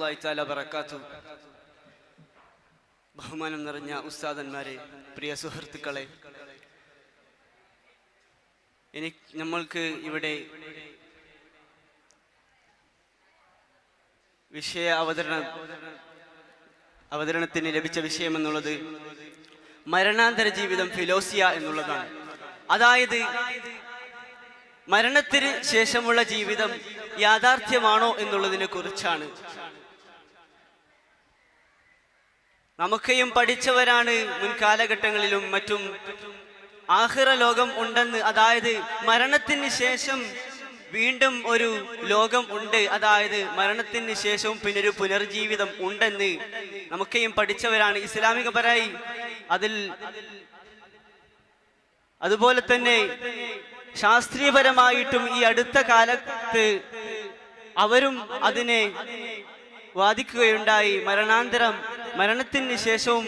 വറഹ്മത്തുള്ളാഹി തആല ബറകാതുഹു. ബഹുമാനം നിറഞ്ഞ ഉസ്താദന്മാരെ, പ്രിയ സുഹൃത്തുക്കളെ, നമ്മൾക്ക് ഇവിടെ വിഷയ അവതരണത്തിന് ലഭിച്ച വിഷയം എന്നുള്ളത് മരണാന്തര ജീവിതം ഫിലോസിയ എന്നുള്ളതാണ്. അതായത് മരണത്തിന് ശേഷമുള്ള ജീവിതം യാഥാർത്ഥ്യമാണോ എന്നുള്ളതിനെ കുറിച്ചാണ്. നമുക്കെയും പഠിച്ചവരാണ് മുൻകാലഘട്ടങ്ങളിലും മറ്റും ആഖിറ ലോകം ഉണ്ടെന്ന്, അതായത് മരണത്തിന് ശേഷം വീണ്ടും ഒരു ലോകം ഉണ്ട്, അതായത് മരണത്തിന് ശേഷവും പിന്നൊരു പുനർജീവിതം ഉണ്ടെന്ന് നമുക്കെയും പഠിച്ചവരാണ് ഇസ്ലാമികപരമായി. അതുപോലെ തന്നെ ശാസ്ത്രീയപരമായിട്ടും ഈ അടുത്ത കാലത്ത് അവരും അതിനെ വാദിക്കുകയുണ്ടായി. മരണത്തിന് ശേഷവും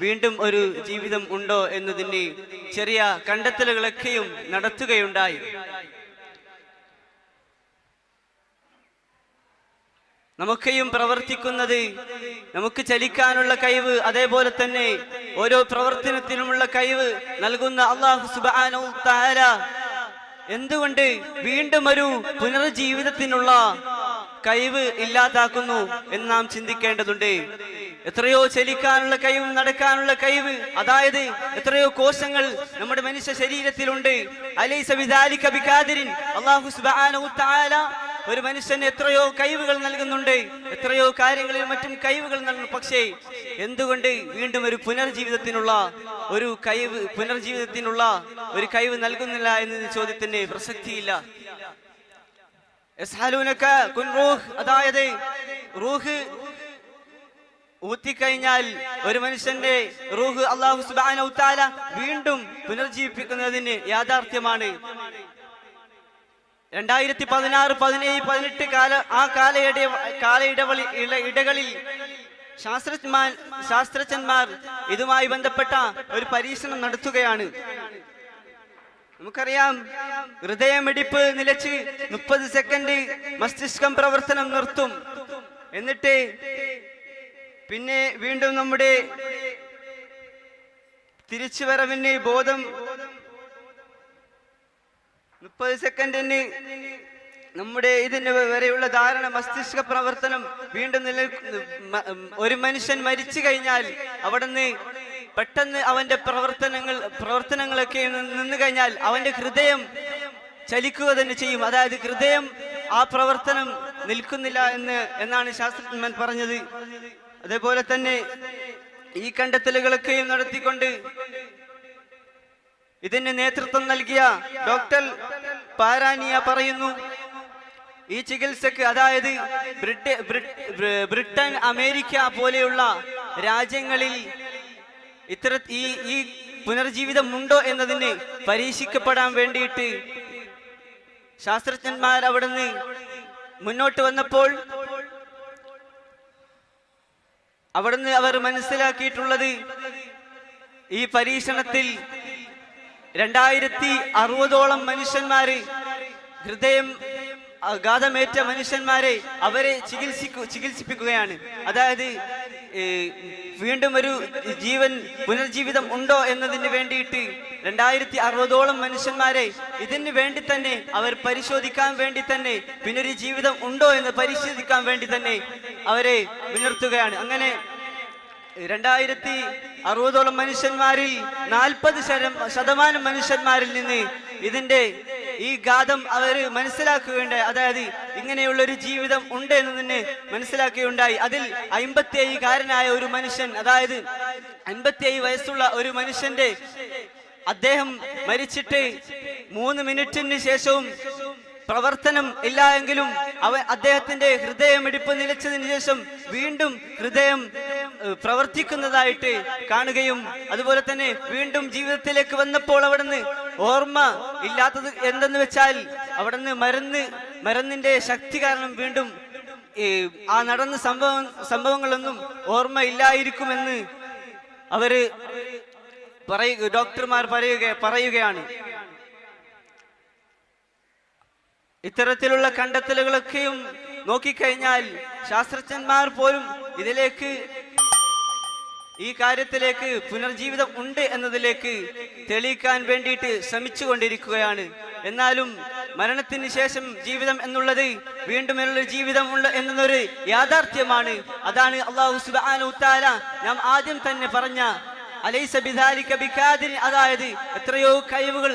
വീണ്ടും ഒരു ജീവിതം ഉണ്ടോ എന്നതിന് ചെറിയ കണ്ടെത്തലുകളൊക്കെയും നടത്തുകയുണ്ടായി. നമുക്കെയും പ്രവർത്തിക്കുന്നത്, നമുക്ക് ചലിക്കാനുള്ള കഴിവ്, അതേപോലെ തന്നെ ഓരോ പ്രവർത്തനത്തിനുമുള്ള കഴിവ് നൽകുന്ന അല്ലാഹു സുബ്ഹാനഹു തആല എന്തുകൊണ്ട് വീണ്ടും ഒരു പുനർജീവിതത്തിനുള്ള കഴിവ് ഇല്ലാതാക്കുന്നു എന്ന് നാം ചിന്തിക്കേണ്ടതുണ്ട്. എത്രയോ ചലിക്കാനുള്ള കഴിവും നടക്കാനുള്ള കഴിവ്, അതായത് എത്രയോ കോശങ്ങൾ നമ്മുടെ മനുഷ്യ ശരീരത്തിലുണ്ട്. അലൈസ ബിദാലിക ബിഖാദിരിൻ. അല്ലാഹു സുബ്ഹാനഹു തആല ഒരു മനുഷ്യന് എത്രയോ കഴിവുകൾ നൽകുന്നുണ്ട്, എത്രയോ കാര്യങ്ങളിൽ മറ്റും കഴിവുകൾ നൽകുന്നു. പക്ഷേ എന്തുകൊണ്ട് വീണ്ടും ഒരു പുനർജീവിതത്തിനുള്ള ഒരു കഴിവ് നൽകുന്നില്ല എന്ന ചോദ്യത്തിന് പ്രസക്തിയില്ല. യസ്അലൂനക കുൻ റൂഹ്, അതായത് റൂഹ് ഊത്തിക്കഴിഞ്ഞാൽ ഒരു മനുഷ്യന്റെ റൂഹ് അല്ലാഹു സുബ്ഹാനഹു തആല വീണ്ടും പുനർജീവിപ്പിക്കുന്നതിന് യാഥാർത്ഥ്യമാണ്. 2016, 17, 18 ഇടകളിൽ ശാസ്ത്രജ്ഞന്മാർ ഇതുമായി ബന്ധപ്പെട്ട ഒരു പരീക്ഷണം നടത്തുകയാണ്. നമുക്കറിയാം, ഹൃദയമിടിപ്പ് നിലച്ച് 30 സെക്കൻഡ് മസ്തിഷ്കം പ്രവർത്തനം നിർത്തും. എന്നിട്ട് പിന്നെ വീണ്ടും നമ്മുടെ തിരിച്ചുവരവിന് ബോധം 30 സെക്കൻഡിന് നമ്മുടെ ഇതിന് വരെയുള്ള ധാരണ മസ്തിഷ്ക പ്രവർത്തനം വീണ്ടും ഒരു മനുഷ്യൻ മരിച്ചു കഴിഞ്ഞാൽ അവിടുന്ന് പെട്ടെന്ന് അവന്റെ പ്രവർത്തനങ്ങളൊക്കെ നിന്ന് കഴിഞ്ഞാൽ അവന്റെ ഹൃദയം ചലിക്കുക തന്നെ ചെയ്യും. അതായത് ഹൃദയം ആ പ്രവർത്തനം നിൽക്കുന്നില്ല എന്നാണ് ശാസ്ത്രജ്ഞന്മാർ പറഞ്ഞത്. അതേപോലെ തന്നെ ഈ കണ്ടെത്തലുകളൊക്കെയും നടത്തിക്കൊണ്ട് ഇതിന് നേതൃത്വം നൽകിയ ഡോക്ടർ പാരാനിയ പറയുന്നു, ഈ ചികിത്സക്ക്, അതായത് ബ്രിട്ടൻ, അമേരിക്ക പോലെയുള്ള രാജ്യങ്ങളിൽ ഈ പുനർജീവിതം ഉണ്ടോ എന്നതിന് പരീക്ഷിക്കപ്പെടാൻ വേണ്ടിയിട്ട് ശാസ്ത്രജ്ഞന്മാർ അവിടുന്ന് മുന്നോട്ട് വന്നപ്പോൾ അവിടുന്ന് അവർ മനസ്സിലാക്കിയിട്ടുള്ളത്, ഈ പരീക്ഷണത്തിൽ 2060ഓളം മനുഷ്യന്മാര്, ഹൃദയം ആഘാതമേറ്റ മനുഷ്യന്മാരെ അവരെ ചികിത്സിപ്പിക്കുകയാണ്. അതായത് വീണ്ടും ഒരു പുനർജീവിതം ഉണ്ടോ എന്നതിന് വേണ്ടിയിട്ട് 2060ഓളം മനുഷ്യന്മാരെ ഇതിന് വേണ്ടി തന്നെ അവർ പരിശോധിക്കാൻ വേണ്ടി തന്നെ, പിന്നൊരു ജീവിതം ഉണ്ടോ എന്ന് പരിശോധിക്കാൻ വേണ്ടി തന്നെ അവരെ മുൻനിർത്തുകയാണ്. അങ്ങനെ 2060ഓളം മനുഷ്യന്മാരിൽ 40% മനുഷ്യന്മാരിൽ നിന്ന് ഇതിന്റെ ഈ ഘാതം അവർ മനസ്സിലാക്കുകയുണ്ടായി. അതായത് ഇങ്ങനെയുള്ള ഒരു ജീവിതം ഉണ്ട് എന്നതിന് മനസ്സിലാക്കുകയുണ്ടായി. അതിൽ 57കാരനായ ഒരു മനുഷ്യൻ, അതായത് 57 വയസ്സുള്ള ഒരു മനുഷ്യന്റെ, അദ്ദേഹം മരിച്ചിട്ട് 3 മിനിറ്റിന് ശേഷവും പ്രവർത്തനം ഇല്ല എങ്കിലും അദ്ദേഹത്തിന്റെ ഹൃദയമിടിപ്പ് നിലച്ചതിന് ശേഷം വീണ്ടും ഹൃദയം പ്രവർത്തിക്കുന്നതായിട്ട് കാണുകയും, അതുപോലെ തന്നെ വീണ്ടും ജീവിതത്തിലേക്ക് വന്നപ്പോൾ അവിടുന്ന് ഓർമ്മ ഇല്ലാത്തത് എന്തെന്ന് വെച്ചാൽ അവിടുന്ന് മരുന്നിന്റെ ശക്തി കാരണം വീണ്ടും ആ നടന്ന സംഭവങ്ങളൊന്നും ഓർമ്മ ഇല്ലായിരിക്കുമെന്ന് ഡോക്ടർമാർ പറയുകയാണ്. ഇത്തരത്തിലുള്ള കണ്ടെത്തലുകളൊക്കെയും നോക്കിക്കഴിഞ്ഞാൽ ശാസ്ത്രജ്ഞന്മാർ പോലും ഈ കാര്യത്തിലേക്ക് പുനർജീവിതം ഉണ്ട് എന്നതിലേക്ക് തെളിയിക്കാൻ വേണ്ടിയിട്ട് ശ്രമിച്ചുകൊണ്ടിരിക്കുകയാണ്. എന്നാലും മരണത്തിന് ശേഷം ജീവിതം എന്നുള്ളത് വീണ്ടുമുള്ള ജീവിതം എന്നൊരു യാഥാർത്ഥ്യമാണ്. അതാണ് അല്ലാഹു സുബ്ഹാനഹു തആല നാം ആദ്യം തന്നെ പറഞ്ഞ അലൈസ ബിദാലിക ബിഖാദിർ, അതായത് എത്രയോ കഴിവുകൾ,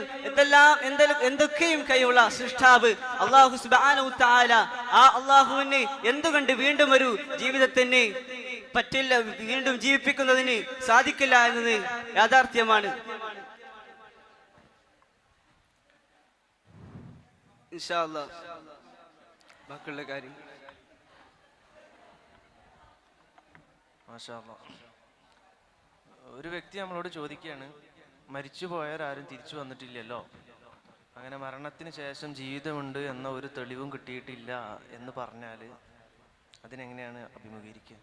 എന്തൊക്കെയും കഴിവുള്ള സൃഷ്ടാവ് അല്ലാഹു സുബ്ഹാനഹു തആല, ആ അല്ലാഹുവിന് എന്തുകൊണ്ട് വീണ്ടും ഒരു ജീവിതത്തിന് പറ്റില്ല, വീണ്ടും ജീവിപ്പിക്കുന്നതിന് സാധിക്കില്ല എന്നത് യാഥാർത്ഥ്യമാണ്. ഇൻഷാ അല്ലാഹ് ബാക്കിയുള്ള കാര്യം മാഷാ അല്ലാഹ്. ഒരു വ്യക്തി നമ്മളോട് ചോദിക്കുകയാണ്, മരിച്ചു പോയവരാരും തിരിച്ചു വന്നിട്ടില്ലല്ലോ, അങ്ങനെ മരണത്തിന് ശേഷം ജീവിതമുണ്ട് എന്ന ഒരു തെളിവും കിട്ടിയിട്ടില്ല എന്ന് പറഞ്ഞാൽ അതിനെങ്ങനെയാണ് അഭിമുഖീകരിക്കുക?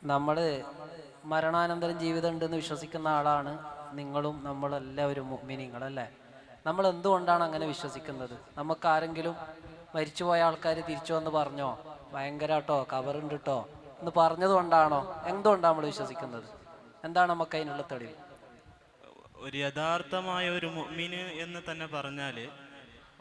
നമ്മൾ മരണാനന്തരം ജീവിതം ഉണ്ടെന്ന് വിശ്വസിക്കുന്ന ആളാണ് നിങ്ങളും നമ്മളെല്ലാവരും മുഅ്മിനീങ്ങളല്ലേ. നമ്മൾ എന്തുകൊണ്ടാണ് അങ്ങനെ വിശ്വസിക്കുന്നത്? നമുക്കാരെങ്കിലും മരിച്ചുപോയ ആൾക്കാർ തിരിച്ചു വന്ന് പറഞ്ഞോ, ഭയങ്കരാട്ടോ കബറുണ്ട് കേട്ടോ എന്ന് പറഞ്ഞതുകൊണ്ടാണോ? എന്തുകൊണ്ടാണ് നമ്മൾ വിശ്വസിക്കുന്നത്? എന്താണ് നമുക്ക് അതിനുള്ള തെളിവ്? ഒരു യഥാർത്ഥമായ ഒരു മുഅ്മിന് എന്ന് തന്നെ പറഞ്ഞാൽ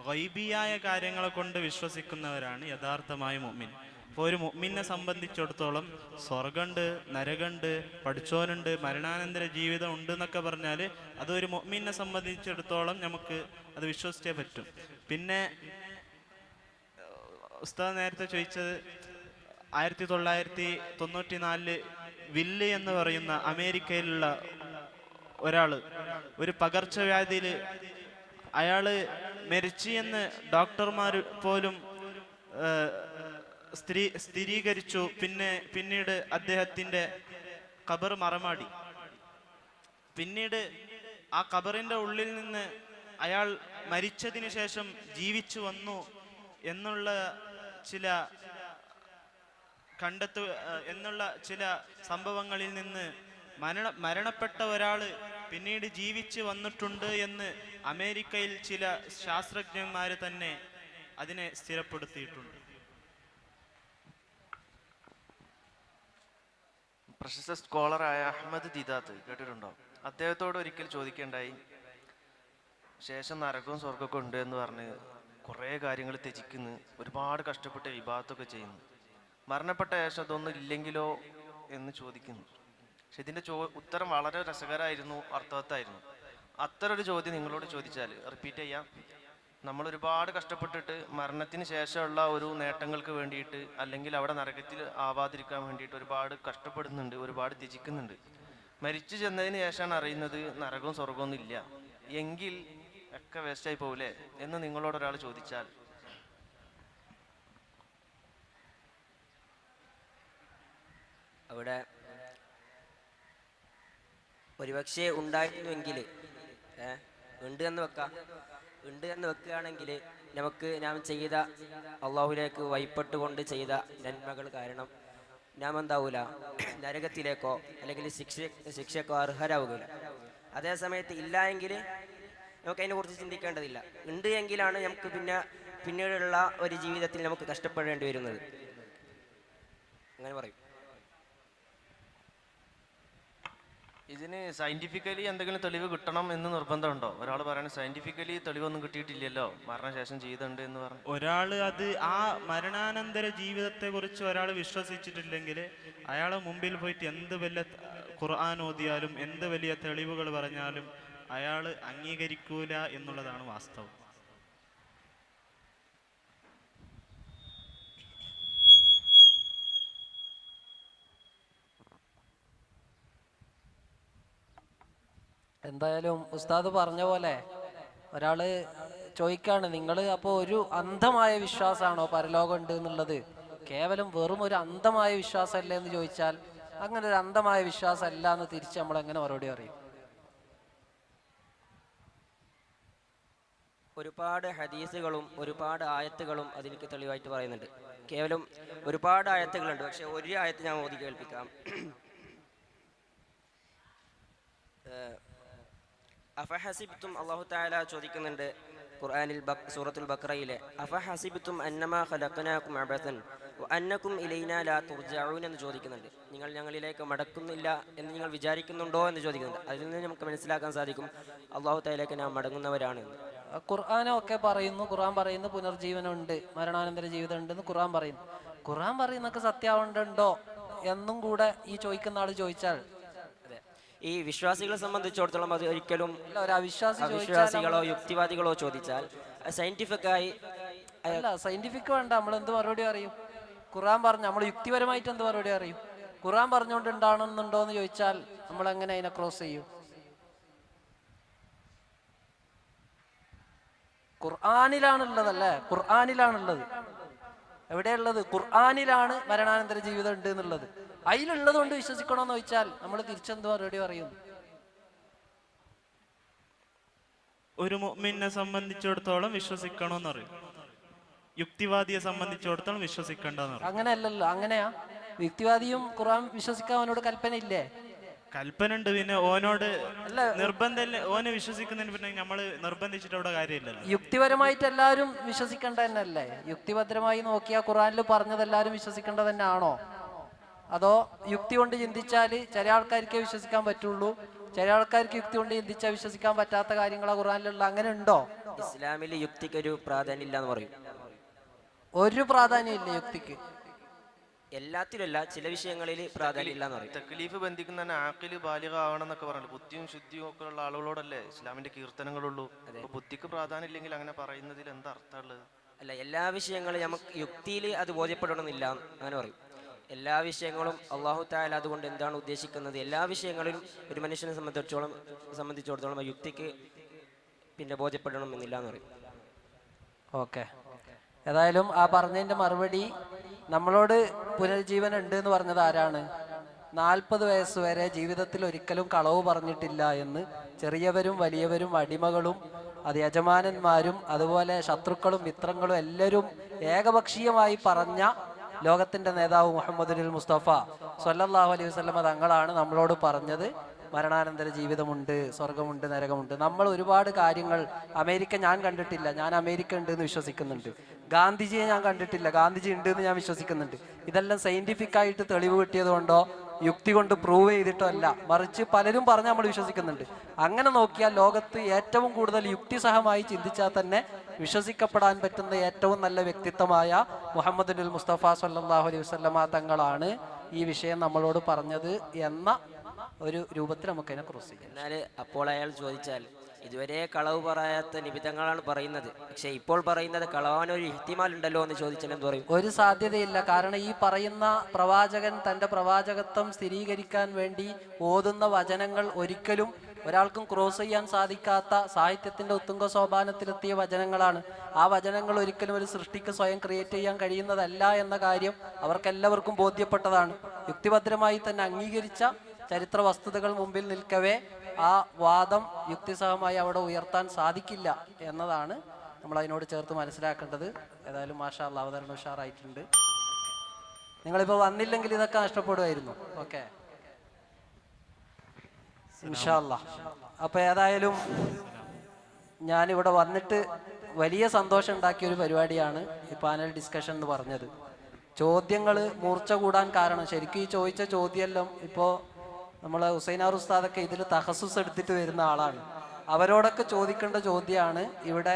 ഗൈബിയായ കാര്യങ്ങളെ കൊണ്ട് വിശ്വസിക്കുന്നവരാണ് യഥാർത്ഥമായ മുഅ്മിൻ. ഇപ്പോൾ ഒരു മുഅ്മിനെ സംബന്ധിച്ചിടത്തോളം സ്വർഗമുണ്ട്, നരകമുണ്ട്, പഠിച്ചോനുണ്ട്, മരണാനന്തര ജീവിതം ഉണ്ട് എന്നൊക്കെ പറഞ്ഞാൽ അതൊരു മുഅ്മിനെ സംബന്ധിച്ചിടത്തോളം നമുക്ക് അത് വിശ്വസിച്ചേ പറ്റും. പിന്നെ ഉസ്താദ് നേരത്തെ ചോദിച്ചത് 1994 വില്ല് എന്ന് പറയുന്ന അമേരിക്കയിലുള്ള ഒരാള് ഒരു പകർച്ചവ്യാധിയിൽ അയാള് മരിച്ചു എന്ന് ഡോക്ടർമാർ പോലും സ്ഥിരീകരിച്ചു. പിന്നീട് അദ്ദേഹത്തിന്റെ ഖബർ മറമാടി. പിന്നീട് ആ ഖബറിന്റെ ഉള്ളിൽ നിന്ന് അയാൾ മരിച്ചതിന് ശേഷം ജീവിച്ചു വന്നു എന്നുള്ള ചില സംഭവങ്ങളിൽ നിന്ന് മരണപ്പെട്ട ഒരാള് പിന്നീട് ജീവിച്ചു വന്നിട്ടുണ്ട് എന്ന് അമേരിക്കയിൽ ചില ശാസ്ത്രജ്ഞന്മാർ തന്നെ അതിനെ സ്ഥിരപ്പെടുത്തിയിട്ടുണ്ട്. പ്രശസ്ത സ്കോളറായ അഹമ്മദ് ദിദാത്ത് കേട്ടിട്ടുണ്ടോ? അദ്ദേഹത്തോട് ഒരിക്കൽ ചോദിക്കേണ്ടായി, ശേഷം നരകവും സ്വർഗമൊക്കെ ഉണ്ട് എന്ന് പറഞ്ഞ് കുറേ കാര്യങ്ങൾ ത്യജിക്കുന്നു, ഒരുപാട് കഷ്ടപ്പെട്ട് വിഭാഗത്തൊക്കെ ചെയ്യുന്നു, മരണപ്പെട്ട ശേഷം അതൊന്നും ഇല്ലെങ്കിലോ എന്ന് ചോദിക്കുന്നു. പക്ഷെ ഇതിൻ്റെ ഉത്തരം വളരെ രസകരമായിരുന്നു, അർത്ഥവത്തായിരുന്നു. അത്തരൊരു ചോദ്യം നിങ്ങളോട് ചോദിച്ചാൽ റിപ്പീറ്റ് ചെയ്യാം. നമ്മൾ ഒരുപാട് കഷ്ടപ്പെട്ടിട്ട് മരണത്തിന് ശേഷമുള്ള ഒരു നേട്ടങ്ങൾക്ക് വേണ്ടിയിട്ട്, അല്ലെങ്കിൽ അവിടെ നരകത്തിൽ ആവാതിരിക്കാൻ വേണ്ടിയിട്ട് ഒരുപാട് കഷ്ടപ്പെടുന്നുണ്ട്, ഒരുപാട് ത്യജിക്കുന്നുണ്ട്. മരിച്ചു ചെന്നതിന് ശേഷമാണ് അറിയുന്നത് നരകവും സ്വർഗമൊന്നും ഇല്ല, എങ്കിൽ ഒക്കെ വേസ്റ്റായി പോവില്ലേ എന്ന് നിങ്ങളോട് ഒരാൾ ചോദിച്ചാൽ അവിടെ ഒരുപക്ഷെ ഉണ്ടായിരുന്നുവെങ്കിൽ ഉണ്ട് എന്ന് വെക്കുകയാണെങ്കിൽ നമുക്ക് നാം ചെയ്ത അള്ളാഹുലേക്ക് വഴിപ്പെട്ടുകൊണ്ട് ചെയ്ത നന്മകൾ കാരണം നാം എന്താവൂല, നരകത്തിലേക്കോ അല്ലെങ്കിൽ ശിക്ഷക്കോ അർഹരാവുകയില്ല. അതേ സമയത്ത് ഇല്ല എങ്കിൽ നമുക്ക് അതിനെക്കുറിച്ച് ചിന്തിക്കേണ്ടതില്ല. ഉണ്ട് എങ്കിലാണ് നമുക്ക് പിന്നീടുള്ള ഒരു ജീവിതത്തിൽ നമുക്ക് കഷ്ടപ്പെടേണ്ടി വരുന്നത്. അങ്ങനെ പറയും. ഇതിന് സയന്റിഫിക്കലി എന്തെങ്കിലും തെളിവ് കിട്ടണം എന്ന് നിർബന്ധമുണ്ടോ? ഒരാൾ പറയുന്നത് സയന്റിഫിക്കലി തെളിവൊന്നും കിട്ടിയിട്ടില്ലല്ലോ, മരണശേഷം ജീവിതമുണ്ട് എന്ന് പറഞ്ഞു. ഒരാള് ആ മരണാനന്തര ജീവിതത്തെ കുറിച്ച് ഒരാൾ വിശ്വസിച്ചിട്ടില്ലെങ്കിൽ അയാളെ മുമ്പിൽ പോയിട്ട് എന്ത് വലിയ ഖുർആൻ ഓതിയാലും എന്ത് വലിയ തെളിവുകൾ പറഞ്ഞാലും അയാൾ അംഗീകരിക്കൂല എന്നുള്ളതാണ് വാസ്തവം. എന്തായാലും ഉസ്താദ് പറഞ്ഞ പോലെ ഒരാള് ചോദിക്കാണ്, നിങ്ങൾ അപ്പോൾ ഒരു അന്ധമായ വിശ്വാസമാണോ പരലോകം ഉണ്ട് എന്നുള്ളത്? കേവലം വെറും ഒരു അന്ധമായ വിശ്വാസമല്ലേ എന്ന് ചോദിച്ചാൽ, അങ്ങനെ ഒരു അന്ധമായ വിശ്വാസം അല്ല എന്ന് തിരിച്ച് നമ്മൾ എങ്ങനെ മറുപടി അറിയും? ഒരുപാട് ഹദീസുകളും ഒരുപാട് ആയത്തുകളും അതിലേക്ക് തെളിവായിട്ട് പറയുന്നുണ്ട്. കേവലം ഒരുപാട് ആയത്തുകളുണ്ട്, പക്ഷെ ഒരു ആയത്ത് ഞാൻ ഓതി കേൾപ്പിക്കാം. അഫഹസിബ്തും, അല്ലാഹു തആല ചോദിക്കുന്നുണ്ട് ഖുർആനിൽ സൂറത്തുൽ ബഖറയിലെ, അഫഹസിബ്തും അന്നമാ ഖലഖനാകും അബസൻ വഅന്നകും ഇലൈനാ ലാ തുർജഊൻ എന്ന് ചോദിക്കുന്നുണ്ട്. നിങ്ങൾ ഞങ്ങളിലേക്ക് മടക്കുന്നില്ല എന്ന് നിങ്ങൾ വിചാരിക്കുന്നുണ്ടോ എന്ന് ചോദിക്കുന്നുണ്ട്. അതിൽ നിന്ന് നമുക്ക് മനസ്സിലാക്കാൻ സാധിക്കും അല്ലാഹു തആലയിലേക്ക് നാം മടങ്ങുന്നവരാണ് എന്ന്. ഖുർആനൊക്കെ പറയുന്നു, ഖുർആൻ പറയുന്നു പുനർജീവനം ഉണ്ട്, മരണാനന്തര ജീവിതം ഉണ്ടെന്ന് ഖുർആൻ പറയുന്നു. ഖുർആൻ പറയുന്നൊക്കെ സത്യാവണ്ടുണ്ടോ എന്നും കൂടെ ഈ ചോദിക്കുന്ന ആള് ചോദിച്ചാൽ, ഈ വിശ്വാസികളെ സംബന്ധിച്ചിടത്തോളം അത് ഒരിക്കലും ഒരു അവിശ്വാസികളോ യുക്തിവാദികളോ ചോദിച്ചാൽ സയന്റിഫിക്കായി അല്ല, സയന്റിഫിക് വേണ്ട, നമ്മൾ എന്ത് മറുപടി അറിയും? ഖുർആൻ പറഞ്ഞു, നമ്മൾ യുക്തിപരമായിട്ട് എന്ത് മറുപടി അറിയും? ഖുർആൻ പറഞ്ഞുകൊണ്ട് ഉണ്ടാണെന്നുണ്ടോ എന്ന് ചോദിച്ചാൽ നമ്മൾ എങ്ങനെ അതിനെ ക്രോസ് ചെയ്യും? ഖുർആനിലാണുള്ളതല്ലേ, ഖുർആനിലാണുള്ളത്. എവിടെയുള്ളത്? ഖുർആനിലാണ് മരണാനന്തര ജീവിതം ഉണ്ട് എന്നുള്ളത്. അതിലുള്ളത് കൊണ്ട് വിശ്വസിക്കണമെന്ന് ചോദിച്ചാൽ നമ്മൾ തിരിച്ചെന്ത് മറുപടി പറയും? ഒരു മുഅ്മിനെ സംബന്ധിച്ചിടത്തോളം വിശ്വസിക്കണമെന്ന് പറയും, യുക്തിവാദിയെ സംബന്ധിച്ചിടത്തോളം വിശ്വസിക്കേണ്ടെന്ന് പറയും. അങ്ങനെയല്ലല്ലോ. അങ്ങനെയാ? യുക്തിവാദിയും ഖുർആൻ വിശ്വസിക്കാൻ അവനോട് കൽപ്പന ഇല്ലേ? കൽപ്പന ഉണ്ട്, പിന്നെ ഓനോട് നിർബന്ധം, ഓനെ വിശ്വസിക്കുന്നതിന് പിന്നെ നമ്മൾ നിർബന്ധിച്ചിട്ട് അവിടെ കാര്യമില്ലല്ലോ. യുക്തിപരമായിട്ട് എല്ലാവരും വിശ്വസിക്കേണ്ട തന്നെയല്ലേ? യുക്തിഭദ്രമായി നോക്കിയാൽ ഖുർആനിൽ പറഞ്ഞത് എല്ലാവരും വിശ്വസിക്കേണ്ടത് തന്നെ ആണോ? അതോ യുക്തി കൊണ്ട് ചിന്തിച്ചാൽ ചില ആൾക്കാർക്കേ വിശ്വസിക്കാൻ പറ്റുള്ളൂ, ചില ആൾക്കാർക്ക് യുക്തി കൊണ്ട് ചിന്തിച്ചാൽ വിശ്വസിക്കാൻ പറ്റാത്ത കാര്യങ്ങളാ ഖുർആനിലുള്ള? അങ്ങനെ ഉണ്ടോ? ഇസ്ലാമിൽ യുക്തിക്ക് ഒരു പ്രാധാന്യം ഇല്ല എന്ന് പറയും. ഒരു പ്രാധാന്യം ഇല്ല യുക്തിക്ക്. എല്ലാത്തിലല്ല, ചില വിഷയങ്ങളിൽ പ്രാധാന്യം ഇല്ല എന്ന് പറയും. തക്ലീഫ് ബന്ധിക്കുന്ന ആഖില് ബാലിഗ ആവണം എന്നൊക്കെ പറഞ്ഞു. ബുദ്ധിയും ശുദ്ധിയും ഒക്കെ ഉള്ള ആളുകളോടല്ലേ ഇസ്ലാമിന്റെ കീർത്തനങ്ങളുള്ളൂ. അപ്പൊ ബുദ്ധിക്ക് പ്രാധാന്യം ഇല്ലെങ്കിൽ അങ്ങനെ പറയുന്നതിൽ എന്താ അർത്ഥമുള്ളത്? അല്ല, എല്ലാ വിഷയങ്ങളും നമുക്ക് യുക്തിയിൽ അത് ബോധ്യപ്പെടണമെന്നില്ല അങ്ങനെ പറയും. എല്ലാ വിഷയങ്ങളും അല്ലാഹു തആല അതുകൊണ്ട് എന്താണ് ഉദ്ദേശിക്കുന്നത്, എല്ലാ വിഷയങ്ങളിലും ഒരു മനുഷ്യനെ സംബന്ധിച്ചിടത്തോളം യുക്തിക്ക് പിന്നെ ബോധ്യപ്പെടണമെന്നില്ല എന്ന് പറയും. ഓക്കെ, ഏതായാലും ആ പറഞ്ഞതിന്റെ മറുപടി, നമ്മളോട് പുനർജീവനം ഉണ്ട് എന്ന് പറഞ്ഞത് ആരാണ്? 40 വയസ്സ് വരെ ജീവിതത്തിൽ ഒരിക്കലും കളവ് പറഞ്ഞിട്ടില്ല എന്ന് ചെറിയവരും വലിയവരും അടിമകളും അത് യജമാനന്മാരും അതുപോലെ ശത്രുക്കളും മിത്രങ്ങളും എല്ലാവരും ഏകപക്ഷീയമായി പറഞ്ഞ ലോകത്തിന്റെ നേതാവ് മുഹമ്മദുൽ മുസ്തഫ സ്വല്ലല്ലാഹു അലൈഹി വസല്ലമ തങ്ങളാണ് നമ്മളോട് പറഞ്ഞത് മരണാനന്തര ജീവിതമുണ്ട്, സ്വർഗമുണ്ട്, നരകമുണ്ട്. നമ്മൾ ഒരുപാട് കാര്യങ്ങൾ, അമേരിക്ക ഞാൻ കണ്ടിട്ടില്ല, ഞാൻ അമേരിക്ക ഉണ്ട് എന്ന് വിശ്വസിക്കുന്നുണ്ട്. ഗാന്ധിജിയെ ഞാൻ കണ്ടിട്ടില്ല, ഗാന്ധിജി ഉണ്ട് എന്ന് ഞാൻ വിശ്വസിക്കുന്നുണ്ട്. ഇതെല്ലാം സയന്റിഫിക് ആയിട്ട് തെളിവ് കിട്ടിയത് കൊണ്ടോ യുക്തി കൊണ്ട് പ്രൂവ് ചെയ്തിട്ടോ അല്ല, മറിച്ച് പലരും പറഞ്ഞ് നമ്മൾ വിശ്വസിക്കുന്നുണ്ട്. അങ്ങനെ നോക്കിയാൽ ലോകത്ത് ഏറ്റവും കൂടുതൽ യുക്തിസഹമായി ചിന്തിച്ചാൽ തന്നെ വിശ്വസിക്കപ്പെടാൻ പറ്റുന്ന ഏറ്റവും നല്ല വ്യക്തിത്വമായ മുഹമ്മദുൽ മുസ്തഫ സ്വല്ലല്ലാഹു അലൈഹി വസല്ലമ തങ്ങളാണ് ഈ വിഷയം നമ്മളോട് പറഞ്ഞത് എന്ന ഒരു രൂപത്തിൽ നമുക്ക് അതിനെ ക്രോസ് ചെയ്യാം. എന്നാൽ അപ്പോൾ അയാൾ ചോദിച്ചാൽ, ഇതുവരെ കളവ് പറയാത്ത നിബിധങ്ങളാണ് പറയുന്നത്, പക്ഷെ ഇപ്പോൾ പറയുന്നത് കളവാനൊരു ഇഹ്തിമാൽ ഉണ്ടല്ലോ എന്ന് ചോദിച്ചാൽ എന്ത് പറയും? ഒരു സാധ്യതയില്ല. കാരണം ഈ പറയുന്ന പ്രവാചകൻ തൻ്റെ പ്രവാചകത്വം സ്ഥിരീകരിക്കാൻ വേണ്ടി ഓതുന്ന വചനങ്ങൾ ഒരിക്കലും ഒരാൾക്കും ക്രോസ് ചെയ്യാൻ സാധിക്കാത്ത സാഹിത്യത്തിന്റെ ഉത്തുംഗ സോപാനത്തിലെത്തിയ വചനങ്ങളാണ്. ആ വചനങ്ങൾ ഒരിക്കലും ഒരു സൃഷ്ടിക്ക് സ്വയം ക്രിയേറ്റ് ചെയ്യാൻ കഴിയുന്നതല്ല എന്ന കാര്യം അവർക്കെല്ലാവർക്കും ബോധ്യപ്പെട്ടതാണ്. യുക്തിഭദ്രമായി തന്നെ അംഗീകരിച്ച ചരിത്ര വസ്തുതകൾ മുമ്പിൽ നിൽക്കവേ ആ വാദം യുക്തിസഹമായി അവിടെ ഉയർത്താൻ സാധിക്കില്ല എന്നതാണ് നമ്മൾ അതിനോട് ചേർത്ത് മനസ്സിലാക്കേണ്ടത്. ഏതായാലും മാഷാ അല്ലാഹ് അവതരണം ഉഷാറായിട്ടുണ്ട്. നിങ്ങളിപ്പോൾ വന്നില്ലെങ്കിൽ ഇതൊക്കെ നഷ്ടപ്പെടുമായിരുന്നു. ഓക്കെ, ഇൻഷാ അല്ലാഹ്. അപ്പോൾ ഏതായാലും ഞാനിവിടെ വന്നിട്ട് വലിയ സന്തോഷം ഉണ്ടാക്കിയ ഒരു പരിപാടിയാണ് ഈ പാനൽ ഡിസ്കഷൻ എന്ന് പറഞ്ഞത്. ചോദ്യങ്ങൾ മൂർച്ച കൂടാൻ കാരണം, ശരിക്കും ഈ ചോദിച്ച ചോദ്യമെല്ലാം ഇപ്പോൾ നമ്മളെ ഹുസൈനാർ ഉസ്താദൊക്കെ ഇതിൽ തഖസ്സുസ് എടുത്തിട്ട് വരുന്ന ആളാണ്. അവരോടൊക്കെ ചോദിക്കേണ്ട ചോദ്യമാണ് ഇവിടെ